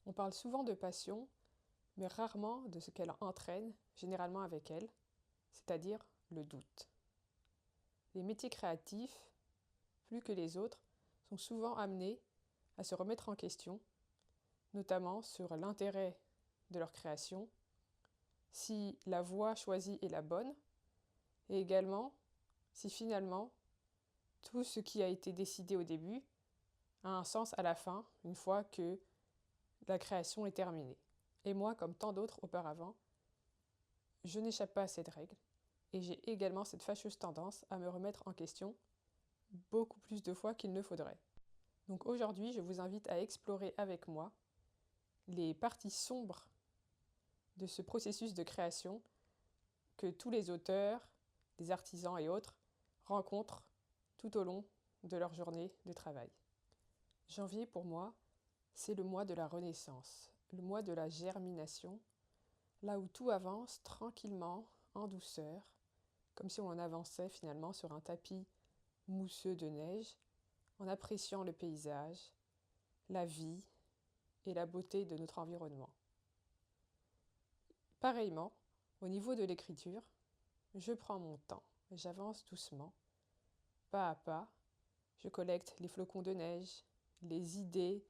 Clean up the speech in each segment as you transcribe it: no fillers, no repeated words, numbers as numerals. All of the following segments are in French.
On parle souvent de passion, mais rarement de ce qu'elle entraîne, généralement avec elle, c'est-à-dire le doute. Les métiers créatifs, plus que les autres, sont souvent amenés à se remettre en question, notamment sur l'intérêt de leur création, si la voie choisie est la bonne, et également si finalement tout ce qui a été décidé au début a un sens à la fin, une fois que la création est terminée. Et moi, comme tant d'autres auparavant, je n'échappe pas à cette règle, et j'ai également cette fâcheuse tendance à me remettre en question beaucoup plus de fois qu'il ne faudrait. Donc aujourd'hui, je vous invite à explorer avec moi les parties sombres de ce processus de création que tous les auteurs, les artisans et autres rencontrent tout au long de leur journée de travail. Janvier, pour moi, c'est le mois de la renaissance, le mois de la germination, là où tout avance tranquillement, en douceur, comme si on avançait finalement sur un tapis mousseux de neige, en appréciant le paysage, la vie et la beauté de notre environnement. Pareillement, au niveau de l'écriture, je prends mon temps, j'avance doucement, pas à pas, je collecte les flocons de neige, les idées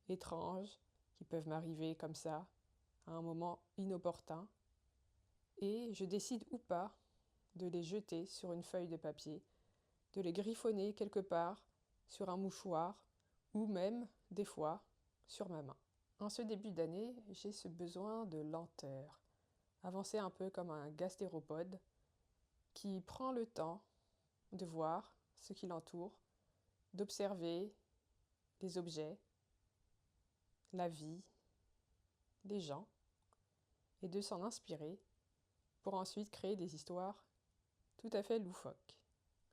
étranges qui peuvent m'arriver comme ça, à un moment inopportun, et je décide ou pas de les jeter sur une feuille de papier, de les griffonner quelque part sur un mouchoir, ou même, des fois, sur ma main. En ce début d'année, j'ai ce besoin de lenteur, avancer un peu comme un gastéropode qui prend le temps de voir ce qui l'entoure, d'observer les objets, la vie, les gens, et de s'en inspirer pour ensuite créer des histoires tout à fait loufoques.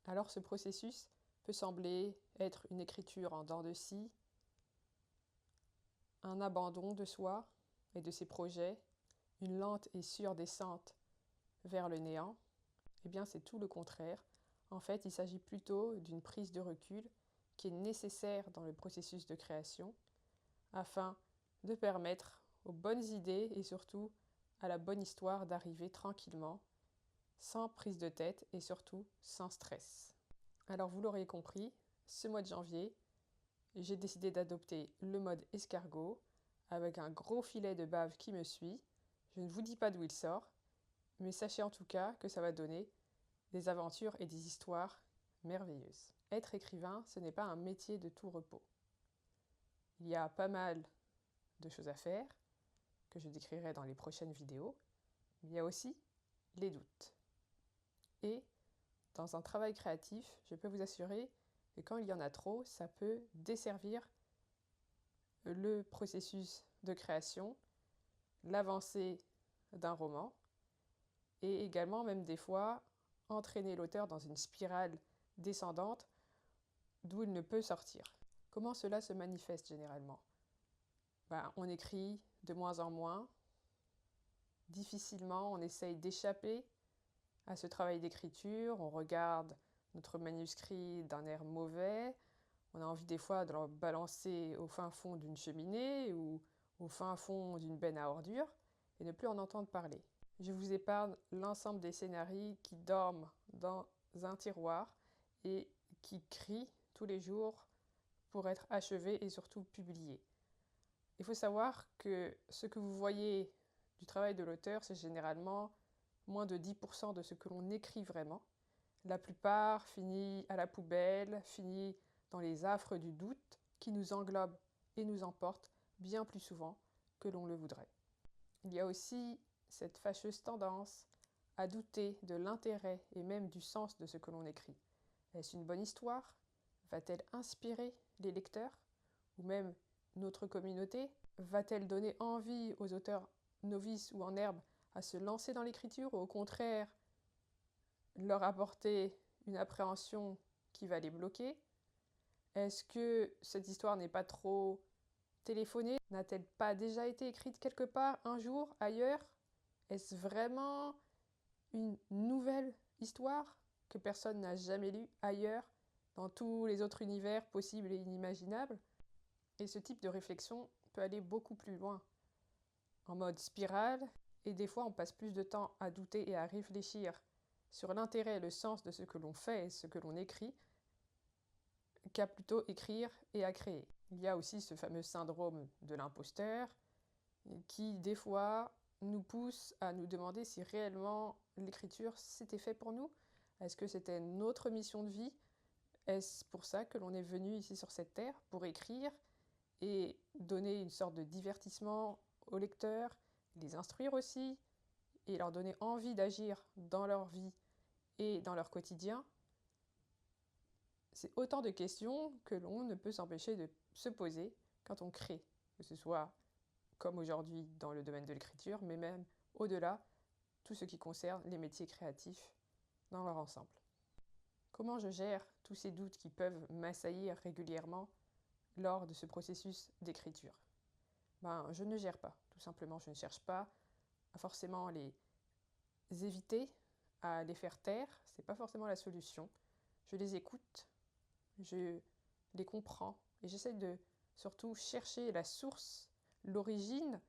Alors ce processus peut sembler être une écriture en dents de scie, un abandon de soi et de ses projets, une lente et sûre descente vers le néant. Eh bien c'est tout le contraire. En fait, il s'agit plutôt d'une prise de recul qui est nécessaire dans le processus de création afin de permettre aux bonnes idées et surtout à la bonne histoire d'arriver tranquillement, sans prise de tête et surtout sans stress. Alors vous l'aurez compris, ce mois de janvier, j'ai décidé d'adopter le mode escargot avec un gros filet de bave qui me suit. Je ne vous dis pas d'où il sort, mais sachez en tout cas que ça va donner des aventures et des histoires merveilleuses. Être écrivain, ce n'est pas un métier de tout repos. Il y a pas mal de choses à faire, que je décrirai dans les prochaines vidéos, mais il y a aussi les doutes. Et dans un travail créatif, je peux vous assurer que quand il y en a trop, ça peut desservir le processus de création, l'avancée d'un roman, et également même des fois entraîner l'auteur dans une spirale descendante d'où il ne peut sortir. Comment cela se manifeste généralement? On écrit de moins en moins, difficilement on essaye d'échapper à ce travail d'écriture, on regarde notre manuscrit d'un air mauvais, on a envie des fois de le balancer au fin fond d'une cheminée ou au fin fond d'une benne à ordures et ne plus en entendre parler. Je vous épargne l'ensemble des scénarios qui dorment dans un tiroir et qui crient tous les jours pour être achevés et surtout publiés. Il faut savoir que ce que vous voyez du travail de l'auteur, c'est généralement moins de 10% de ce que l'on écrit vraiment. La plupart finit à la poubelle, finit dans les affres du doute qui nous englobent et nous emportent bien plus souvent que l'on le voudrait. Il y a aussi cette fâcheuse tendance à douter de l'intérêt et même du sens de ce que l'on écrit. Est-ce une bonne histoire? Va-t-elle inspirer les lecteurs? Ou même notre communauté? Va-t-elle donner envie aux auteurs novices ou en herbe à se lancer dans l'écriture ou au contraire leur apporter une appréhension qui va les bloquer? Est-ce que cette histoire n'est pas trop téléphonée? N'a-t-elle pas déjà été écrite quelque part, un jour, ailleurs? Est-ce vraiment une nouvelle histoire que personne n'a jamais lue ailleurs, dans tous les autres univers possibles et inimaginables? Et ce type de réflexion peut aller beaucoup plus loin, en mode spirale, et des fois on passe plus de temps à douter et à réfléchir sur l'intérêt et le sens de ce que l'on fait et ce que l'on écrit, qu'à plutôt écrire et à créer. Il y a aussi ce fameux syndrome de l'imposteur qui, des fois, nous pousse à nous demander si réellement l'écriture c'était fait pour nous. Est-ce que c'était notre mission de vie? Est-ce pour ça que l'on est venu ici sur cette terre, pour écrire et donner une sorte de divertissement aux lecteurs, les instruire aussi, et leur donner envie d'agir dans leur vie et dans leur quotidien? C'est autant de questions que l'on ne peut s'empêcher de se poser quand on crée, que ce soit comme aujourd'hui dans le domaine de l'écriture, mais même au-delà, tout ce qui concerne les métiers créatifs dans leur ensemble. Comment je gère tous ces doutes qui peuvent m'assaillir régulièrement lors de ce processus d'écriture? Je ne gère pas, tout simplement. Je ne cherche pas à forcément les éviter, à les faire taire. Ce n'est pas forcément la solution. Je les écoute, je les comprends et j'essaie de surtout chercher la source, l'origine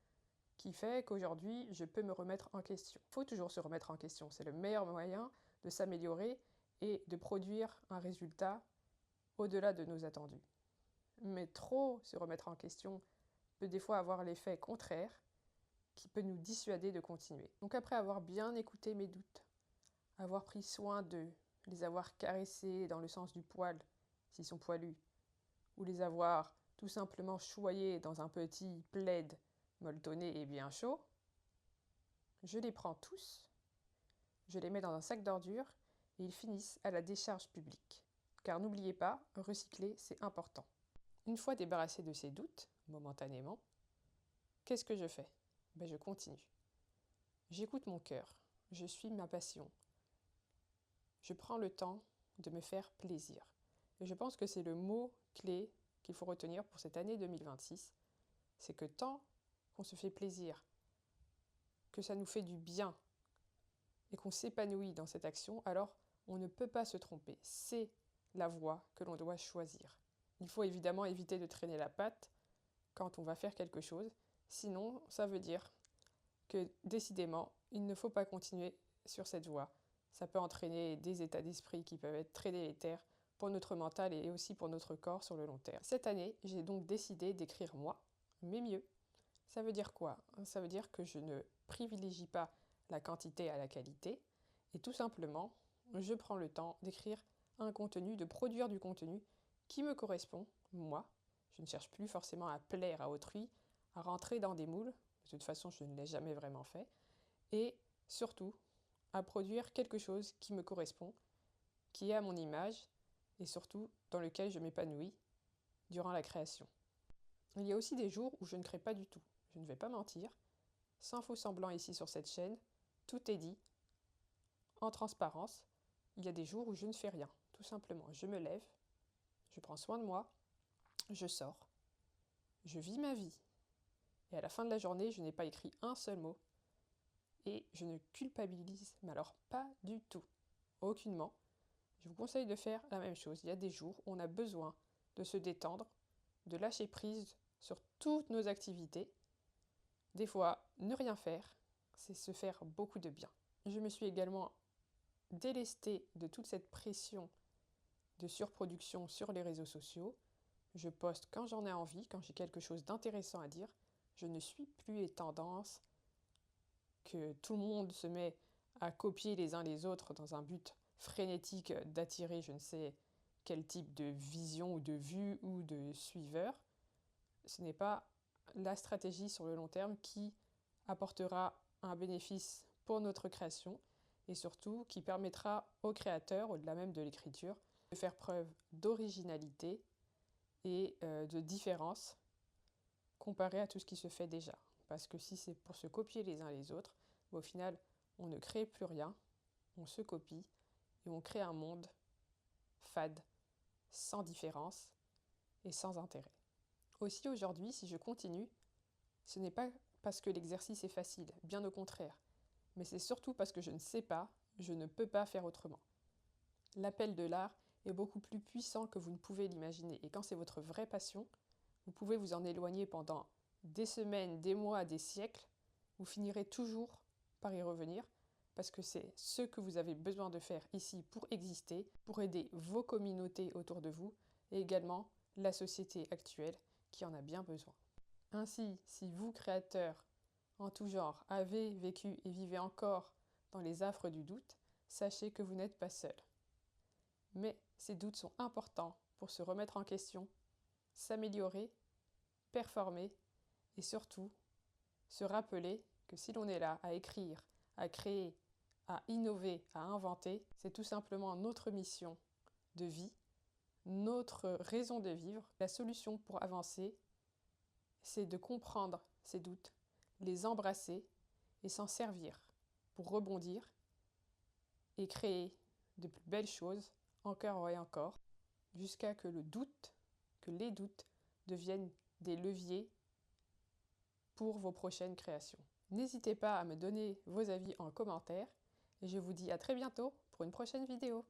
qui fait qu'aujourd'hui, je peux me remettre en question. Il faut toujours se remettre en question. C'est le meilleur moyen de s'améliorer et de produire un résultat au-delà de nos attendus. Mais trop se remettre en question peut des fois avoir l'effet contraire qui peut nous dissuader de continuer. Donc après avoir bien écouté mes doutes, avoir pris soin d'eux, les avoir caressés dans le sens du poil, s'ils sont poilus, ou les avoir tout simplement choyés dans un petit plaid molletonné et bien chaud, je les prends tous, je les mets dans un sac d'ordures et ils finissent à la décharge publique. Car n'oubliez pas, recycler, c'est important. Une fois débarrassé de ces doutes, momentanément, qu'est-ce que je fais? Je continue. J'écoute mon cœur, je suis ma passion. Je prends le temps de me faire plaisir. Et je pense que c'est le mot clé qu'il faut retenir pour cette année 2026. C'est que tant qu'on se fait plaisir, que ça nous fait du bien et qu'on s'épanouit dans cette action, alors on ne peut pas se tromper. C'est la voie que l'on doit choisir. Il faut évidemment éviter de traîner la patte quand on va faire quelque chose. Sinon, ça veut dire que décidément, il ne faut pas continuer sur cette voie. Ça peut entraîner des états d'esprit qui peuvent être très délétères pour notre mental et aussi pour notre corps sur le long terme. Cette année, j'ai donc décidé d'écrire moi, mais mieux. Ça veut dire quoi? Ça veut dire que je ne privilégie pas la quantité à la qualité et tout simplement, je prends le temps d'écrire un contenu, de produire du contenu qui me correspond, moi. Je ne cherche plus forcément à plaire à autrui, à rentrer dans des moules. De toute façon, je ne l'ai jamais vraiment fait. Et surtout, à produire quelque chose qui me correspond, qui est à mon image et surtout dans lequel je m'épanouis durant la création. Il y a aussi des jours où je ne crée pas du tout. Je ne vais pas mentir. Sans faux semblant ici sur cette chaîne, tout est dit. En transparence, il y a des jours où je ne fais rien. Tout simplement, je me lève, je prends soin de moi, je sors, je vis ma vie. Et à la fin de la journée, je n'ai pas écrit un seul mot. Et je ne culpabilise, mais alors pas du tout. Aucunement. Je vous conseille de faire la même chose. Il y a des jours où on a besoin de se détendre, de lâcher prise sur toutes nos activités. Des fois, ne rien faire, c'est se faire beaucoup de bien. Je me suis également délestée de toute cette pression de surproduction sur les réseaux sociaux. Je poste quand j'en ai envie, quand j'ai quelque chose d'intéressant à dire. Je ne suis plus les tendances que tout le monde se met à copier les uns les autres dans un but frénétique d'attirer je ne sais quel type de vision ou de vue ou de suiveur. Ce n'est pas la stratégie sur le long terme qui apportera un bénéfice pour notre création et surtout qui permettra aux créateurs, au-delà même de l'écriture, de faire preuve d'originalité et de différence comparé à tout ce qui se fait déjà. Parce que si c'est pour se copier les uns les autres, au final, on ne crée plus rien, on se copie et on crée un monde fade, sans différence et sans intérêt. Aussi aujourd'hui, si je continue, ce n'est pas parce que l'exercice est facile, bien au contraire, mais c'est surtout parce que je ne sais pas, je ne peux pas faire autrement. L'appel de l'art est beaucoup plus puissant que vous ne pouvez l'imaginer et quand c'est votre vraie passion, vous pouvez vous en éloigner pendant des semaines, des mois, des siècles, vous finirez toujours par y revenir parce que c'est ce que vous avez besoin de faire ici pour exister, pour aider vos communautés autour de vous et également la société actuelle qui en a bien besoin. Ainsi, si vous, créateurs en tout genre, avez vécu et vivez encore dans les affres du doute, sachez que vous n'êtes pas seul. Mais ces doutes sont importants pour se remettre en question, s'améliorer, performer et surtout se rappeler que si l'on est là à écrire, à créer, à innover, à inventer, c'est tout simplement notre mission de vie, notre raison de vivre. La solution pour avancer, c'est de comprendre ces doutes, les embrasser et s'en servir pour rebondir et créer de plus belles choses encore et encore, jusqu'à que les doutes deviennent des leviers pour vos prochaines créations. N'hésitez pas à me donner vos avis en commentaire et je vous dis à très bientôt pour une prochaine vidéo.